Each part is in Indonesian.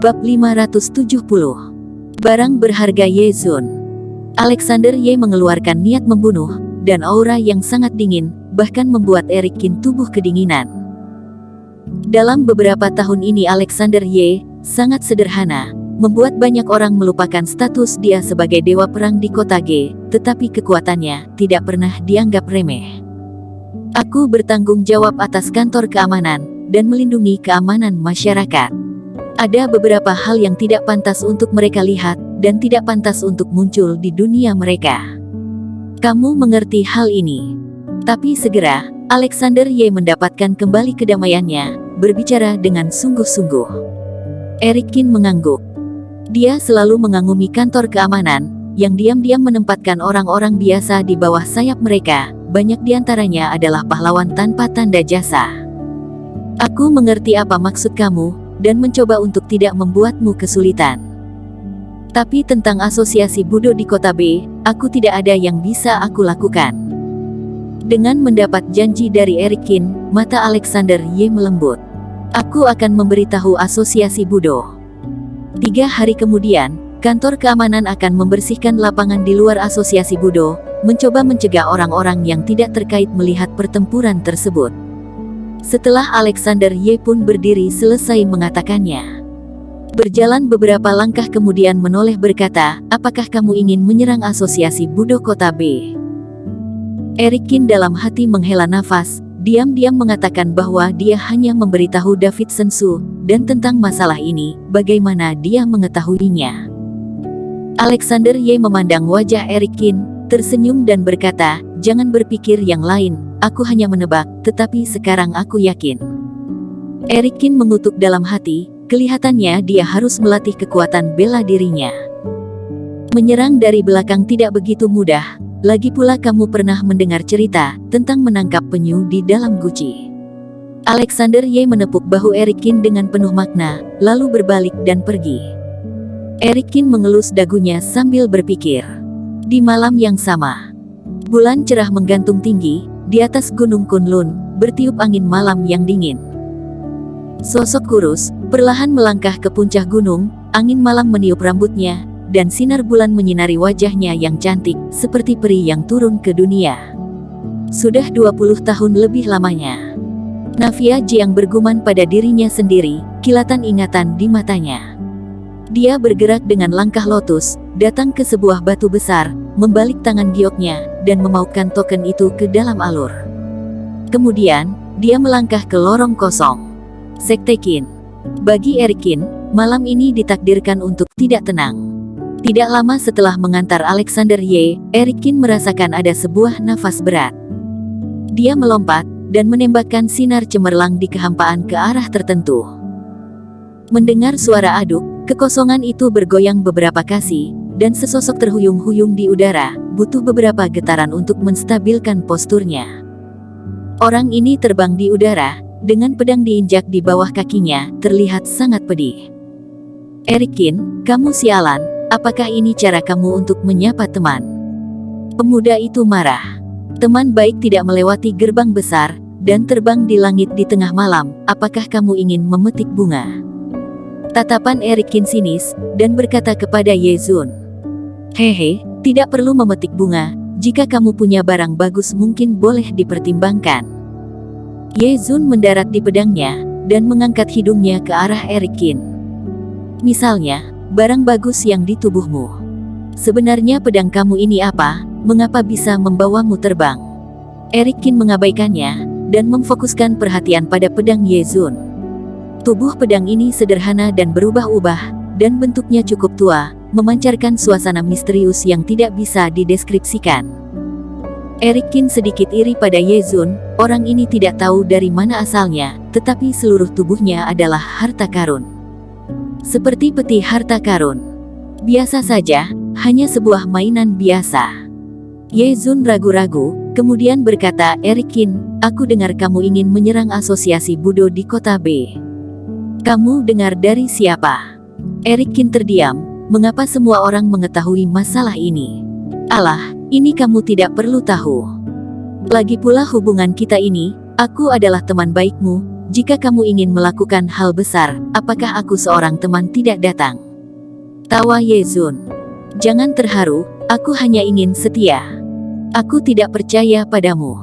Bab 570. Barang berharga Ye Zun. Alexander Ye mengeluarkan niat membunuh, dan aura yang sangat dingin, bahkan membuat Eric Qin tubuh kedinginan. Dalam beberapa tahun ini Alexander Ye sangat sederhana, membuat banyak orang melupakan status dia sebagai dewa perang di kota G, tetapi kekuatannya tidak pernah dianggap remeh. Aku bertanggung jawab atas kantor keamanan, dan melindungi keamanan masyarakat. Ada beberapa hal yang tidak pantas untuk mereka lihat, dan tidak pantas untuk muncul di dunia mereka. Kamu mengerti hal ini. Tapi segera, Alexander Ye mendapatkan kembali kedamaiannya, berbicara dengan sungguh-sungguh. Eric Qin mengangguk. Dia selalu mengagumi kantor keamanan, yang diam-diam menempatkan orang-orang biasa di bawah sayap mereka, banyak diantaranya adalah pahlawan tanpa tanda jasa. Aku mengerti apa maksud kamu, dan mencoba untuk tidak membuatmu kesulitan. Tapi tentang asosiasi Budo di kota B, aku tidak ada yang bisa aku lakukan. Dengan mendapat janji dari Eric Qin, mata Alexander Ye melembut. Aku akan memberitahu asosiasi Budo. 3 hari kemudian, kantor keamanan akan membersihkan lapangan di luar asosiasi Budo, mencoba mencegah orang-orang yang tidak terkait melihat pertempuran tersebut. Setelah Alexander Ye pun berdiri selesai mengatakannya. Berjalan beberapa langkah kemudian menoleh berkata, apakah kamu ingin menyerang asosiasi Budo kota B? Eric Qin dalam hati menghela nafas, diam-diam mengatakan bahwa dia hanya memberitahu David Sensu, dan tentang masalah ini, bagaimana dia mengetahuinya. Alexander Ye memandang wajah Eric Qin, tersenyum dan berkata, jangan berpikir yang lain, aku hanya menebak, tetapi sekarang aku yakin. Eric Qin mengutuk dalam hati, kelihatannya dia harus melatih kekuatan bela dirinya. Menyerang dari belakang tidak begitu mudah, lagi pula kamu pernah mendengar cerita tentang menangkap penyu di dalam guci. Alexander Ye menepuk bahu Eric Qin dengan penuh makna, lalu berbalik dan pergi. Eric Qin mengelus dagunya sambil berpikir. Di malam yang sama, bulan cerah menggantung tinggi, di atas gunung Kunlun, bertiup angin malam yang dingin. Sosok kurus, perlahan melangkah ke puncak gunung, angin malam meniup rambutnya, dan sinar bulan menyinari wajahnya yang cantik, seperti peri yang turun ke dunia. Sudah 20 tahun lebih lamanya. Nafia Jiang bergumam pada dirinya sendiri, kilatan ingatan di matanya. Dia bergerak dengan langkah lotus, datang ke sebuah batu besar, membalik tangan gioknya, dan memautkan token itu ke dalam alur. Kemudian, dia melangkah ke lorong kosong. Sekte Qin. Bagi Eric Qin, malam ini ditakdirkan untuk tidak tenang. Tidak lama setelah mengantar Alexander Ye, Eric Qin merasakan ada sebuah nafas berat. Dia melompat, dan menembakkan sinar cemerlang di kehampaan ke arah tertentu. Mendengar suara aduk, kekosongan itu bergoyang beberapa kali, dan sesosok terhuyung-huyung di udara, butuh beberapa getaran untuk menstabilkan posturnya. Orang ini terbang di udara, dengan pedang diinjak di bawah kakinya, terlihat sangat pedih. Eric Qin, kamu sialan, apakah ini cara kamu untuk menyapa teman? Pemuda itu marah. Teman baik tidak melewati gerbang besar, dan terbang di langit di tengah malam, apakah kamu ingin memetik bunga? Tatapan Eric Qin sinis, dan berkata kepada Ye Zun. Hehe, tidak perlu memetik bunga, jika kamu punya barang bagus mungkin boleh dipertimbangkan. Ye Zun mendarat di pedangnya, dan mengangkat hidungnya ke arah Eric Qin. Misalnya, barang bagus yang di tubuhmu. Sebenarnya pedang kamu ini apa, mengapa bisa membawamu terbang? Eric Qin mengabaikannya, dan memfokuskan perhatian pada pedang Ye Zun. Tubuh pedang ini sederhana dan berubah-ubah, dan bentuknya cukup tua, memancarkan suasana misterius yang tidak bisa dideskripsikan. Eric Qin sedikit iri pada Ye Zun, orang ini tidak tahu dari mana asalnya, tetapi seluruh tubuhnya adalah harta karun. Seperti peti harta karun. Biasa saja, hanya sebuah mainan biasa. Ye Zun ragu-ragu, kemudian berkata, Eric Qin, aku dengar kamu ingin menyerang asosiasi Budo di kota B. Kamu dengar dari siapa? Eric Qin terdiam, mengapa semua orang mengetahui masalah ini? Alah, ini kamu tidak perlu tahu. Lagi pula hubungan kita ini, aku adalah teman baikmu, jika kamu ingin melakukan hal besar, apakah aku seorang teman tidak datang? Tawa Ye Zun. Jangan terharu, aku hanya ingin setia. Aku tidak percaya padamu.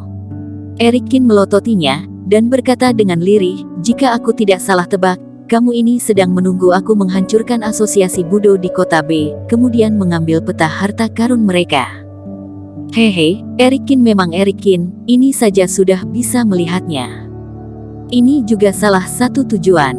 Eric Kin melototinya, dan berkata dengan lirih, jika aku tidak salah tebak, kamu ini sedang menunggu aku menghancurkan asosiasi Budo di kota B, kemudian mengambil peta harta karun mereka. Hehe, Eric Kin memang Eric Kin, ini saja sudah bisa melihatnya. Ini juga salah satu tujuan.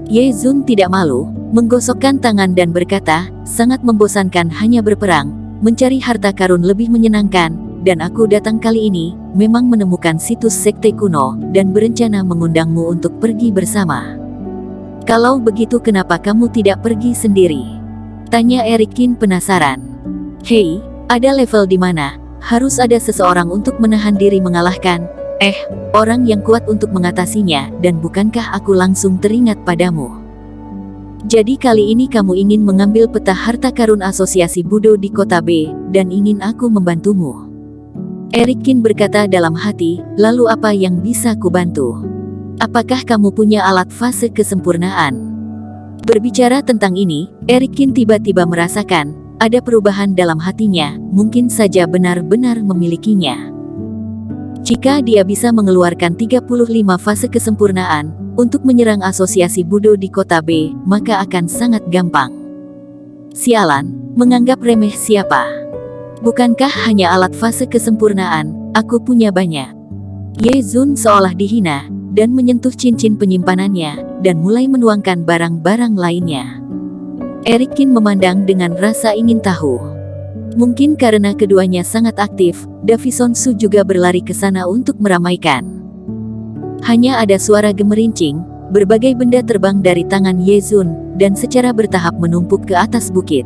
Ye Zun tidak malu, menggosokkan tangan dan berkata, sangat membosankan hanya berperang, mencari harta karun lebih menyenangkan, dan aku datang kali ini, memang menemukan situs sekte kuno, dan berencana mengundangmu untuk pergi bersama. Kalau begitu kenapa kamu tidak pergi sendiri? Tanya Eric Kin penasaran. Hei, ada level di mana harus ada seseorang untuk menahan diri mengalahkan, orang yang kuat untuk mengatasinya, dan bukankah aku langsung teringat padamu? Jadi kali ini kamu ingin mengambil peta harta karun asosiasi Budo di kota B, dan ingin aku membantumu. Eric Kin berkata dalam hati, lalu apa yang bisa kubantu? Apakah kamu punya alat fase kesempurnaan? Berbicara tentang ini, Eric Kin tiba-tiba merasakan, ada perubahan dalam hatinya, mungkin saja benar-benar memilikinya. Jika dia bisa mengeluarkan 35 fase kesempurnaan, untuk menyerang asosiasi Budo di kota B, maka akan sangat gampang. Sialan, menganggap remeh siapa? Bukankah hanya alat fase kesempurnaan, aku punya banyak. Ye Zun seolah dihina, dan menyentuh cincin penyimpanannya, dan mulai menuangkan barang-barang lainnya. Eric Kin memandang dengan rasa ingin tahu. Mungkin karena keduanya sangat aktif, Davison Su juga berlari ke sana untuk meramaikan. Hanya ada suara gemerincing, berbagai benda terbang dari tangan Ye Zun, dan secara bertahap menumpuk ke atas bukit.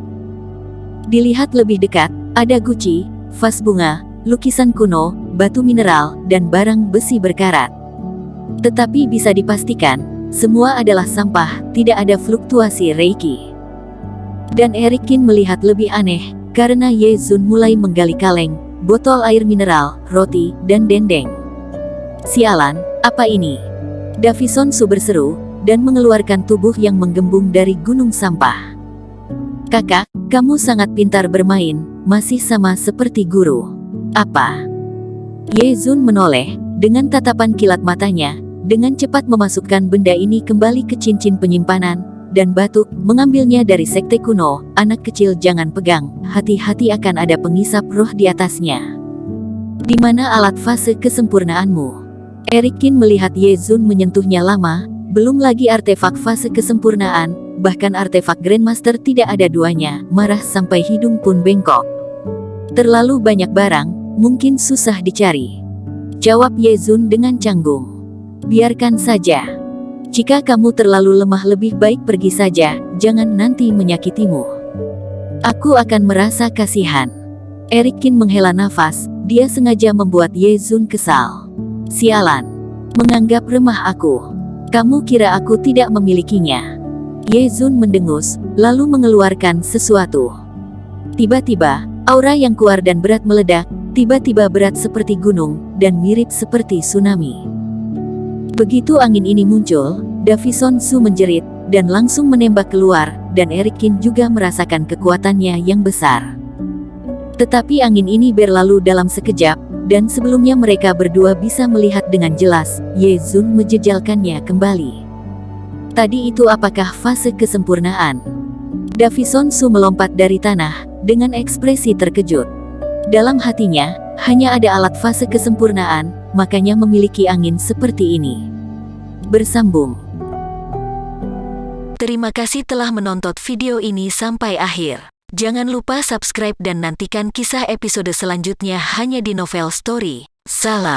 Dilihat lebih dekat, ada guci, vas bunga, lukisan kuno, batu mineral, dan barang besi berkarat. Tetapi bisa dipastikan, semua adalah sampah, tidak ada fluktuasi Reiki. Dan Eric Kin melihat lebih aneh, karena Ye Zun mulai menggali kaleng, botol air mineral, roti, dan dendeng. Sialan, apa ini? Davison Su berseru, dan mengeluarkan tubuh yang menggembung dari gunung sampah. Kakak, kamu sangat pintar bermain, masih sama seperti guru. Apa? Ye Zun menoleh, dengan tatapan kilat matanya, dengan cepat memasukkan benda ini kembali ke cincin penyimpanan, dan batuk, mengambilnya dari sekte kuno. Anak kecil jangan pegang, hati-hati akan ada pengisap roh di atasnya. Di mana alat fase kesempurnaanmu? Eric Kin melihat Ye Zun menyentuhnya lama, belum lagi artefak fase kesempurnaan, bahkan artefak Grandmaster tidak ada duanya, marah sampai hidung pun bengkok. Terlalu banyak barang, mungkin susah dicari. Jawab Ye Zun dengan canggung. Biarkan saja. Jika kamu terlalu lemah lebih baik pergi saja, jangan nanti menyakitimu. Aku akan merasa kasihan. Eric Kin menghela nafas, dia sengaja membuat Ye Zun kesal. Sialan. Menganggap remah aku. Kamu kira aku tidak memilikinya? Ye Zun mendengus, lalu mengeluarkan sesuatu. Tiba-tiba, aura yang kuar dan berat meledak, tiba-tiba berat seperti gunung, dan mirip seperti tsunami. Begitu angin ini muncul, Davison Su menjerit, dan langsung menembak keluar, dan Eric Kin juga merasakan kekuatannya yang besar. Tetapi angin ini berlalu dalam sekejap, dan sebelumnya mereka berdua bisa melihat dengan jelas, Ye Zun menjejalkannya kembali. Tadi itu apakah fase kesempurnaan? Davison Su melompat dari tanah, dengan ekspresi terkejut. Dalam hatinya, hanya ada alat fase kesempurnaan, makanya memiliki angin seperti ini. Bersambung. Terima kasih telah menonton video ini sampai akhir. Jangan lupa subscribe dan nantikan kisah episode selanjutnya hanya di Novel Story. Salam.